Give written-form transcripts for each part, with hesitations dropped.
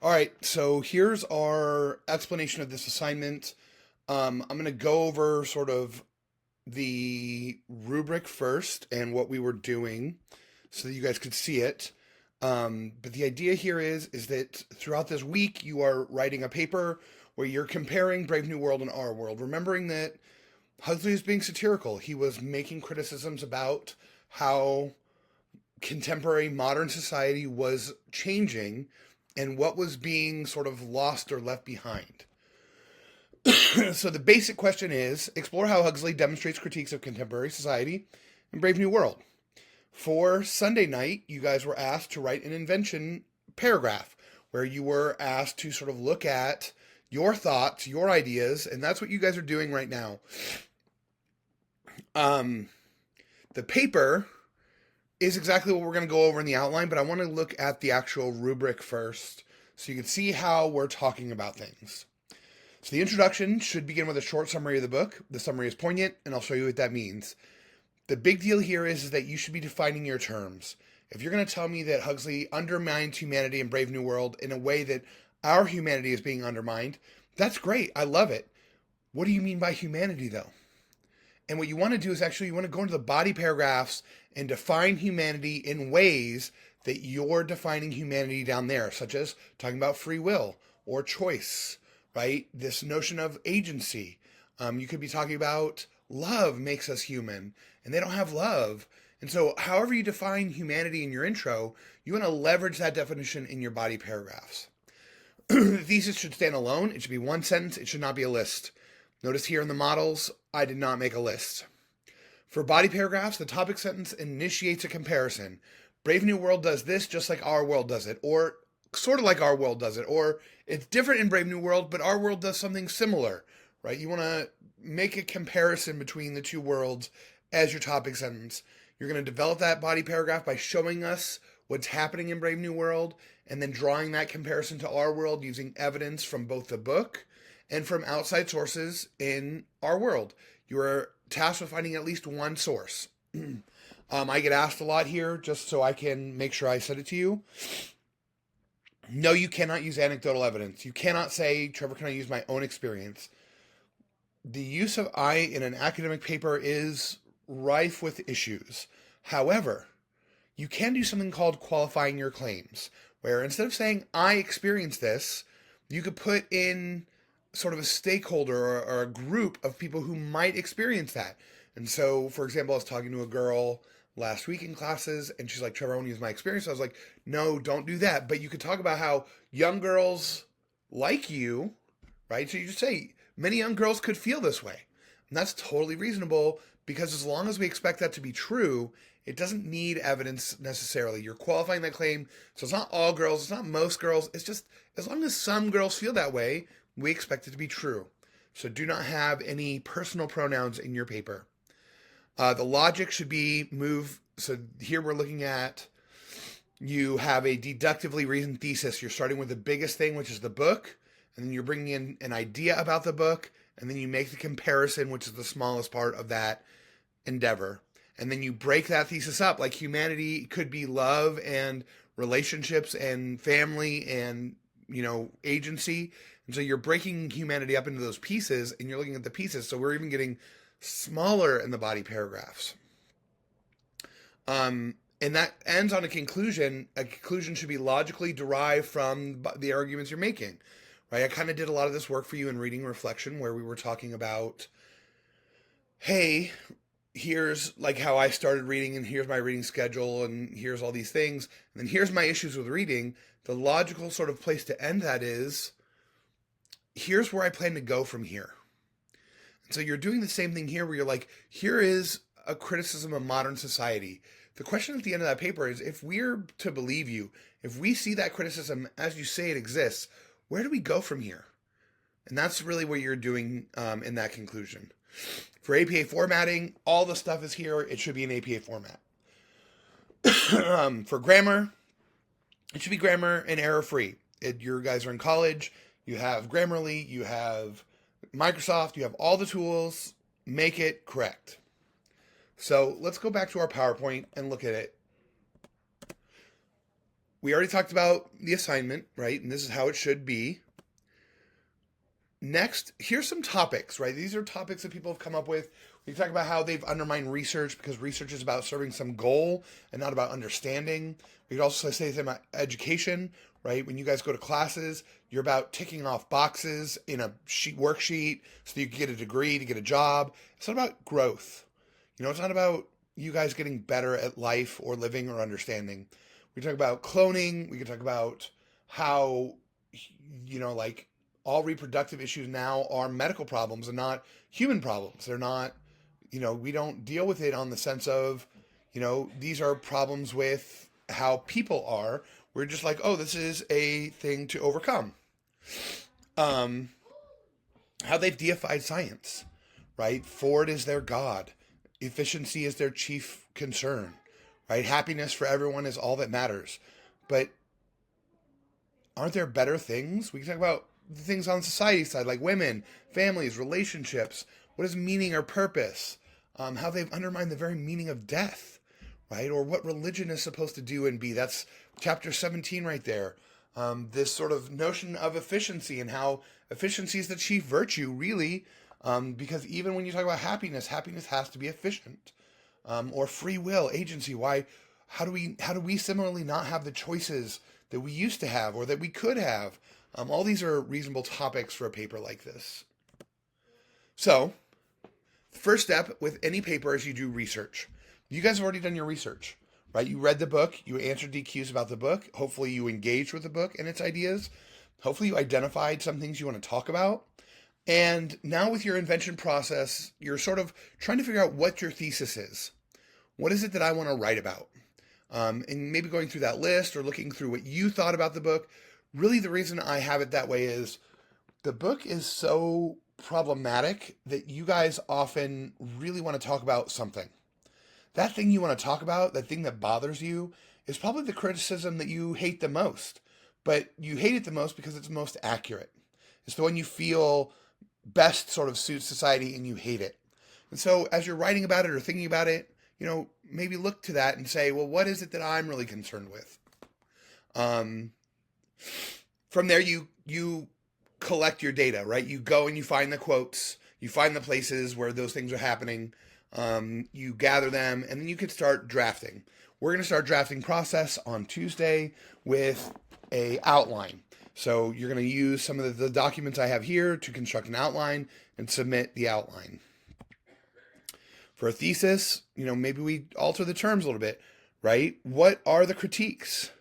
All right, so here's our explanation of this assignment. I'm going to go over sort of the rubric first and what we were doing so that you guys could see it. But the idea here is that throughout this week, you are writing a paper where you're comparing Brave New World and Our World, remembering that Huxley was being satirical. He was making criticisms about how contemporary modern society was changing and what was being sort of lost or left behind. So the basic question is explore how Huxley demonstrates critiques of contemporary society in Brave New World. For Sunday night, you guys were asked to write an invention paragraph where you were asked to sort of look at your thoughts, your ideas, and that's what you guys are doing right now. The paper is exactly what we're going to go over in the outline, but I want to look at the actual rubric first so you can see how we're talking about things. So the introduction should begin with a short summary of the book. The summary is poignant, and I'll show you what that means. The big deal here is that you should be defining your terms. If you're going to tell me that Huxley undermines humanity in Brave New World in a way that our humanity is being undermined, that's great. I love it. What do you mean by humanity, though? And what you want to do is actually you want to go into the body paragraphs and define humanity in ways that you're defining humanity down there, such as talking about free will or choice, right? This notion of agency. You could be talking about love makes us human, and they don't have love. And so however you define humanity in your intro, you want to leverage that definition in your body paragraphs. The thesis should stand alone. It should be one sentence. It should not be a list. Notice here in the models, I did not make a list. For body paragraphs, the topic sentence initiates a comparison. Brave New World does this just like Our World does it, or sort of like Our World does it, or it's different in Brave New World, but Our World does something similar, right? You want to make a comparison between the two worlds as your topic sentence. You're going to develop that body paragraph by showing us what's happening in Brave New World and then drawing that comparison to Our World using evidence from both the book and from outside sources in Our World. You are tasked with finding at least one source. I get asked a lot here, just so I can make sure I said it to you. No, you cannot use anecdotal evidence. You cannot say, Trevor, can I use my own experience? The use of I in an academic paper is rife with issues. However, you can do something called qualifying your claims, where instead of saying, I experienced this, you could put in sort of a stakeholder or a group of people who might experience that. And so, for example, I was talking to a girl last week in classes, and she's like, Trevor, I want to use my experience. I was like, no, don't do that. But you could talk about how young girls like you, right? So you just say, many young girls could feel this way. And that's totally reasonable because as long as we expect that to be true, it doesn't need evidence necessarily. You're qualifying that claim. So it's not all girls, it's not most girls. It's just as long as some girls feel that way, we expect it to be true. So do not have any personal pronouns in your paper. The logic should be move. So here we're looking at, you have a deductively reasoned thesis. You're starting with the biggest thing, which is the book, and then you're bringing in an idea about the book, and then you make the comparison, which is the smallest part of that endeavor. And then you break that thesis up, like humanity could be love and relationships and family and, agency. And so you're breaking humanity up into those pieces, and you're looking at the pieces. So we're even getting smaller in the body paragraphs. And that ends on a conclusion. A conclusion should be logically derived from the arguments you're making, right? I kind of did a lot of this work for you in reading reflection, where we were talking about, hey, here's like how I started reading, and here's my reading schedule, and here's all these things, and then here's my issues with reading. The logical sort of place to end that is, here's where I plan to go from here. And so you're doing the same thing here where you're like, here is a criticism of modern society. The question at the end of that paper is, if we're to believe you, if we see that criticism as you say it exists, where do we go from here? And that's really what you're doing in that conclusion. For APA formatting, all the stuff is here. It should be in APA format. For grammar, it should be grammar and error-free. You guys are in college. You have Grammarly. You have Microsoft. You have all the tools. Make it correct. So let's go back to our PowerPoint and look at it. we already talked about the assignment, right? And this is how it should be. Next, here's some topics, right? These are topics that people have come up with. We talk about how they've undermined research because research is about serving some goal and not about understanding. We could also say something about education, right? When you guys go to classes, you're about ticking off boxes in a worksheet so you can get a degree to get a job. It's not about growth. It's not about you guys getting better at life or living or understanding. We talk about cloning. We can talk about how, like all reproductive issues now are medical problems and not human problems. They're not, we don't deal with it on the sense of, these are problems with how people are. We're just like, oh, this is a thing to overcome. How they've deified science, right? Ford is their god. Efficiency is their chief concern, right? Happiness for everyone is all that matters. But aren't there better things? We can talk about the things on the society side, like women, families, relationships. What is meaning or purpose? How they've undermined the very meaning of death, right? Or what religion is supposed to do and be. That's chapter 17 right there. This sort of notion of efficiency and how efficiency is the chief virtue, really, because even when you talk about happiness, happiness has to be efficient. Or free will, agency. Why? How do we similarly not have the choices that we used to have or that we could have? All these are reasonable topics for a paper like this. So, the first step with any paper is you do research. You guys have already done your research, right? You read the book, you answered DQs about the book. Hopefully you engaged with the book and its ideas. Hopefully you identified some things you want to talk about. And now with your invention process, you're sort of trying to figure out what your thesis is. What is it that I want to write about? And maybe going through that list or looking through what you thought about the book. Really, the reason I have it that way is the book is so problematic that you guys often really want to talk about something. That thing you want to talk about, that thing that bothers you, is probably the criticism that you hate the most. But you hate it the most because it's most accurate. It's the one you feel best sort of suits society and you hate it. And so as you're writing about it or thinking about it, maybe look to that and say, well, what is it that I'm really concerned with? From there, you collect your data, right? You go and you find the quotes, you find the places where those things are happening, you gather them, and then you can start drafting. We're going to start drafting process on Tuesday with a outline. So you're going to use some of the documents I have here to construct an outline and submit the outline. For a thesis, maybe we alter the terms a little bit, right? What are the critiques?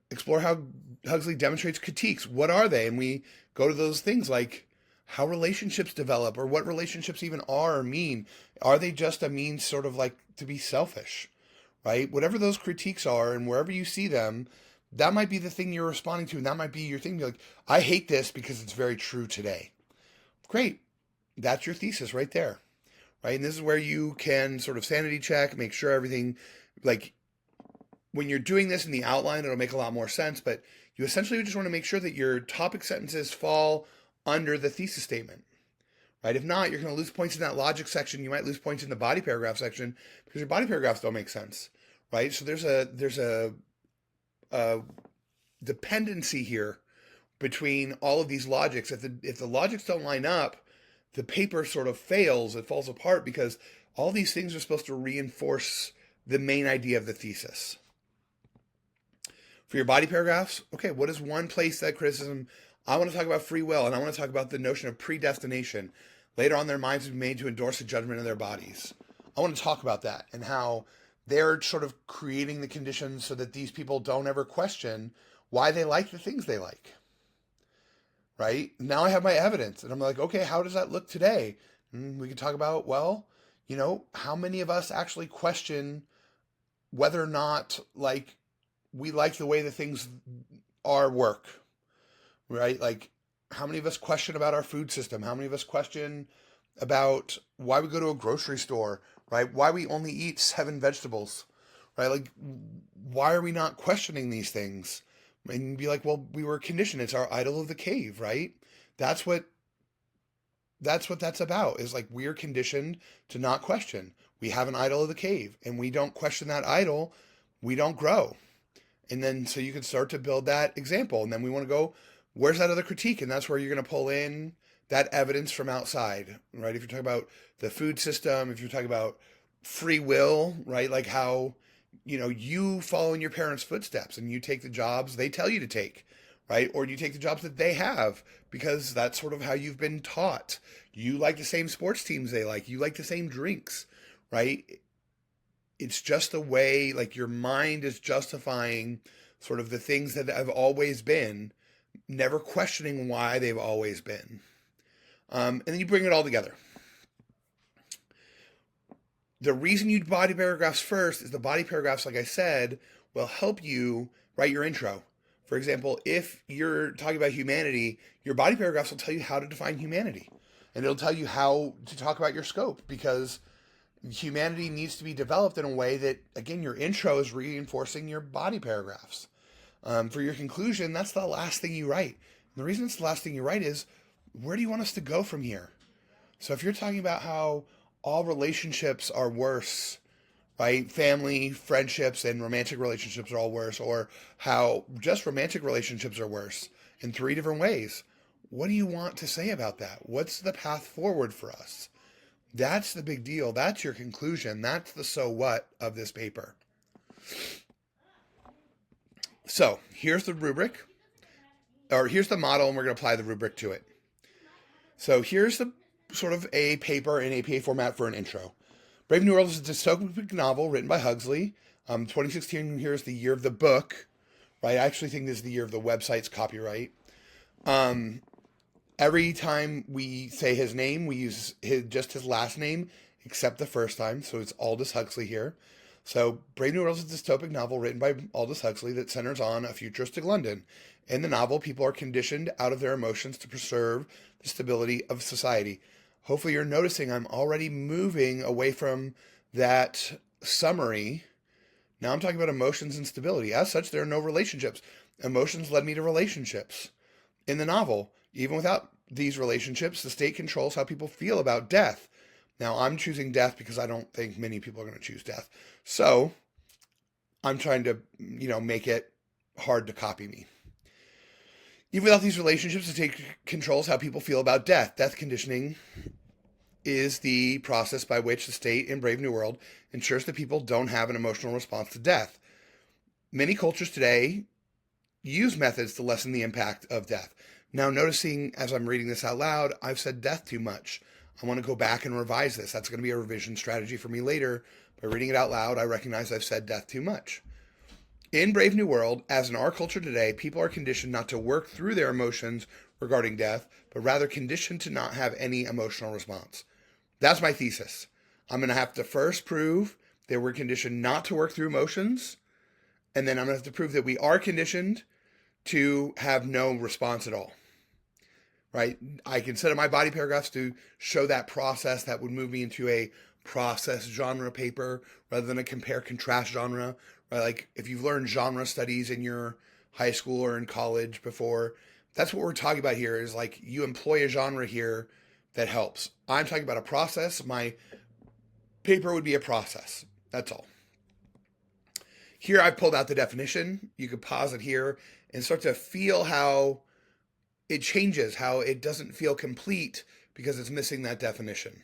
Explore how Huxley demonstrates critiques. What are they? And we go to those things like how relationships develop or what relationships even are or mean. Are they just a means sort of like to be selfish, right? Whatever those critiques are and wherever you see them, that might be the thing you're responding to. And that might be your thing. You're like, I hate this because it's very true today. Great. That's your thesis right there, right? And this is where you can sort of sanity check, make sure everything, like when you're doing this in the outline, it'll make a lot more sense, but you essentially just want to make sure that your topic sentences fall under the thesis statement, right? If not, you're going to lose points in that logic section. You might lose points in the body paragraph section because your body paragraphs don't make sense, right? So there's a dependency here between all of these logics. If the logics don't line up, the paper sort of fails. It falls apart because all these things are supposed to reinforce the main idea of the thesis. For your body paragraphs, okay, what is one place that criticism? I want to talk about free will, and I want to talk about the notion of predestination. Later on, their minds will be made to endorse the judgment of their bodies. I want to talk about that and how they're sort of creating the conditions so that these people don't ever question why they like the things they like. Right? Now I have my evidence, and I'm like, okay, how does that look today? And we can talk about, well, how many of us actually question whether or not, like, we like the way the things are work, right? Like, how many of us question about our food system? How many of us question about why we go to a grocery store, right? Why we only eat 7 vegetables, right? Like, why are we not questioning these things? And be like, well, we were conditioned. It's our idol of the cave, right? That's what that's about, is like we're conditioned to not question. We have an idol of the cave, and we don't question that idol, we don't grow. And then so you can start to build that example. And then we want to go, where's that other critique? And that's where you're going to pull in that evidence from outside, right? If you're talking about the food system, if you're talking about free will, right? Like how, you follow in your parents' footsteps and you take the jobs they tell you to take, right? Or you take the jobs that they have because that's sort of how you've been taught. You like the same sports teams they like. You like the same drinks, right? It's just the way, like, your mind is justifying sort of the things that have always been, never questioning why they've always been. And then you bring it all together. The reason you body paragraphs first is the body paragraphs, like I said, will help you write your intro. For example, if you're talking about humanity, your body paragraphs will tell you how to define humanity. And it'll tell you how to talk about your scope, because humanity needs to be developed in a way that, again, your intro is reinforcing your body paragraphs. For your conclusion, that's the last thing you write. And the reason it's the last thing you write is, where do you want us to go from here? So if you're talking about how all relationships are worse, right? Family, friendships, and romantic relationships are all worse, or how just romantic relationships are worse in 3 different ways. What do you want to say about that? What's the path forward for us? That's the big deal. That's your conclusion. That's the so what of this paper. So here's the rubric, or here's the model, and we're going to apply the rubric to it. So here's the sort of a paper in APA format for an intro. Brave New World is a dystopic novel written by Huxley. 2016 here is the year of the book, right? I actually think this is the year of the website's copyright. Every time we say his name, we use just his last name, except the first time. So it's Aldous Huxley here. So Brave New World is a dystopic novel written by Aldous Huxley that centers on a futuristic London. In the novel, people are conditioned out of their emotions to preserve the stability of society. Hopefully you're noticing I'm already moving away from that summary. Now I'm talking about emotions and stability. As such, there are no relationships. Emotions led me to relationships. In the novel, even without these relationships, the state controls how people feel about death. Now, I'm choosing death because I don't think many people are going to choose death. So I'm trying to, make it hard to copy me. Even without these relationships, the state controls how people feel about death. Death conditioning is the process by which the state in Brave New World ensures that people don't have an emotional response to death. Many cultures today use methods to lessen the impact of death. Now, noticing as I'm reading this out loud, I've said death too much. I want to go back and revise this. That's going to be a revision strategy for me later. By reading it out loud, I recognize I've said death too much. In Brave New World, as in our culture today, people are conditioned not to work through their emotions regarding death, but rather conditioned to not have any emotional response. That's my thesis. I'm going to have to first prove that we're conditioned not to work through emotions, and then I'm going to have to prove that we are conditioned to have no response at all. Right? I can set up my body paragraphs to show that process that would move me into a process genre paper rather than a compare-contrast genre. Right? Like if you've learned genre studies in your high school or in college before, that's what we're talking about here is like you employ a genre here that helps. I'm talking about a process. My paper would be a process. That's all. Here I've pulled out the definition. You could pause it here and start to feel how it changes, how it doesn't feel complete because it's missing that definition.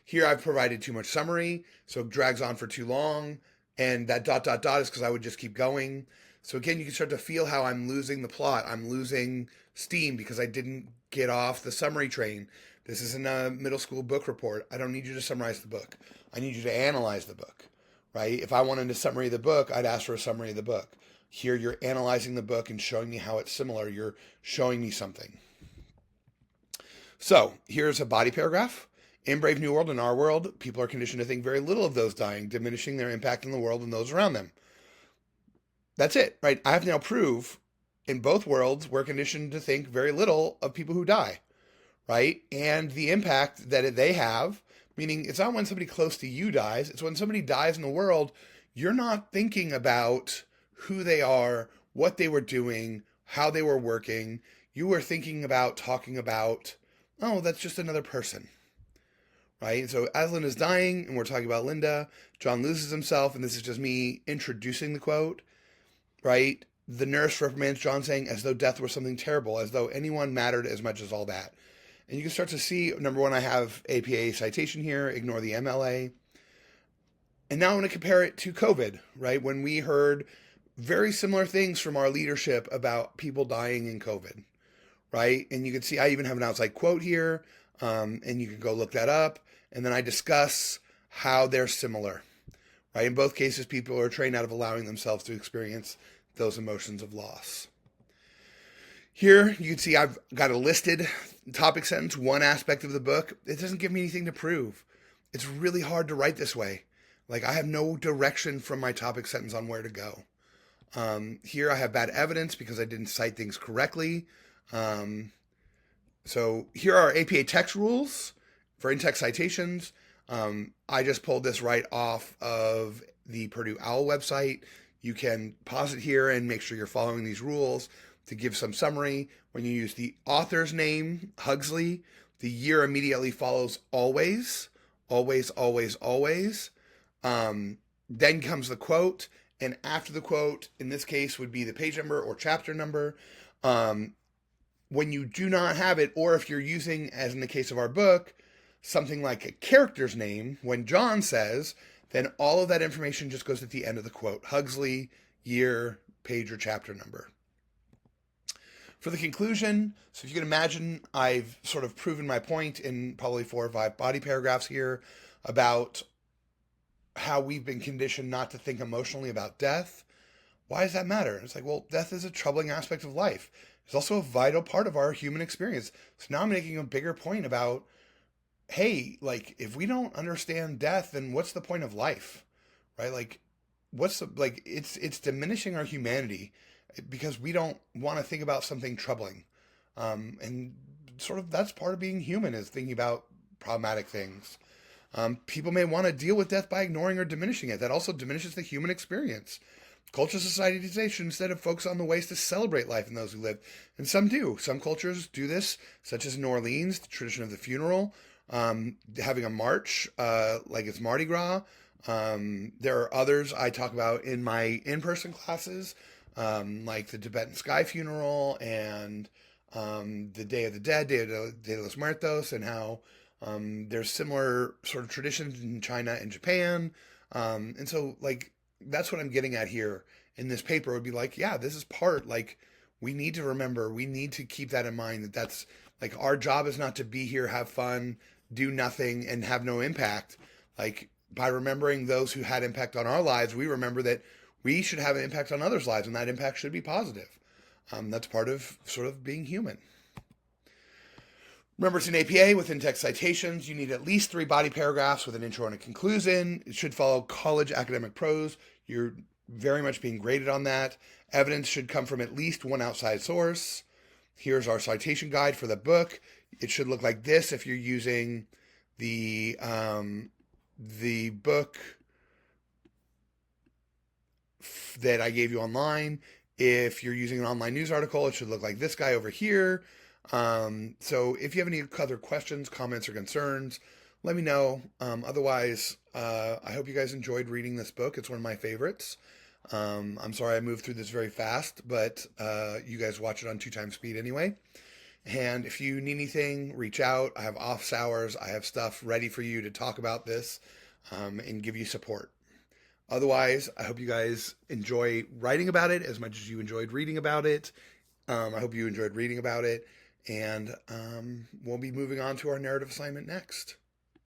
Here I've provided too much summary, so it drags on for too long, and that ... is because I would just keep going. So again, you can start to feel how I'm losing the plot. I'm losing steam because I didn't get off the summary train. This isn't a middle school book report. I don't need you to summarize the book. I need you to analyze the book, right? If I wanted a summary of the book, I'd ask for a summary of the book. Here you're analyzing the book and showing me how it's similar. You're showing me something. So here's a body paragraph. In Brave New World, in our world, people are conditioned to think very little of those dying, diminishing their impact in the world and those around them. That's it, right? I have to now prove in both worlds, we're conditioned to think very little of people who die, right? And the impact that they have, meaning it's not when somebody close to you dies, it's when somebody dies in the world, you're not thinking about who they are, what they were doing, how they were working. You were thinking about, talking about, oh, that's just another person, right? So as Linda's dying, and we're talking about Linda, John loses himself, and this is just me introducing the quote, right? The nurse reprimands John, saying, as though death were something terrible, as though anyone mattered as much as all that. And you can start to see, number one, I have APA citation here, ignore the MLA. And now I want to compare it to COVID, right? When we heard very similar things from our leadership about people dying in COVID, right? And you can see I even have an outside quote here, and you can go look that up. And then I discuss how they're similar, right? In both cases, people are trained out of allowing themselves to experience those emotions of loss. Here, you can see I've got a listed topic sentence, one aspect of the book. It doesn't give me anything to prove. It's really hard to write this way. Like, I have no direction from my topic sentence on where to go. Here I have bad evidence because I didn't cite things correctly. So here are APA text rules for in-text citations. I just pulled this right off of the Purdue OWL website. You can pause it here and make sure you're following these rules. To give some summary, when you use the author's name, Huxley, the year immediately follows always, always, always, always. Then comes the quote, and after the quote, in this case, would be the page number or chapter number. When you do not have it, or if you're using, as in the case of our book, something like a character's name, when John says, then all of that information just goes at the end of the quote. Huxley, year, page, or chapter number. For the conclusion, so if you can imagine, I've sort of proven my point in probably 4 or 5 body paragraphs here about how we've been conditioned not to think emotionally about death. Why does that matter? It's like, well, death is a troubling aspect of life. It's also a vital part of our human experience. So now I'm making a bigger point about, hey, like, if we don't understand death, then what's the point of life, right? Like, it's diminishing our humanity because we don't want to think about something troubling. And sort of that's part of being human, is thinking about problematic things. People may want to deal with death by ignoring or diminishing it. That also diminishes the human experience. Culture, society today should instead of focus on the ways to celebrate life and those who live. And some do. Some cultures do this, such as New Orleans, the tradition of the funeral, having a march, like it's Mardi Gras. There are others I talk about in my in-person classes, like the Tibetan Sky Funeral and the Day of the Dead, Day de los Muertos, and how there's similar sort of traditions in China and Japan. And so, like, that's what I'm getting at here in this paper would be like, yeah, this is part, like, we need to remember, we need to keep that in mind, that that's, like, our job is not to be here, have fun, do nothing, and have no impact. Like, by remembering those who had impact on our lives, we remember that we should have an impact on others' lives, and that impact should be positive. That's part of sort of being human. Remember, it's an APA with in-text citations. You need at least 3 body paragraphs with an intro and a conclusion. It should follow college academic prose. You're very much being graded on that. Evidence should come from at least one outside source. Here's our citation guide for the book. It should look like this if you're using the book that I gave you online. If you're using an online news article, it should look like this guy over here. So if you have any other questions, comments, or concerns, let me know. Otherwise, I hope you guys enjoyed reading this book. It's one of my favorites. I'm sorry I moved through this very fast, but you guys watch it on 2 times speed anyway. And if you need anything, reach out. I have office hours. I have stuff ready for you to talk about this and give you support. Otherwise, I hope you guys enjoy writing about it as much as you enjoyed reading about it. I hope you enjoyed reading about it. And we'll be moving on to our narrative assignment next.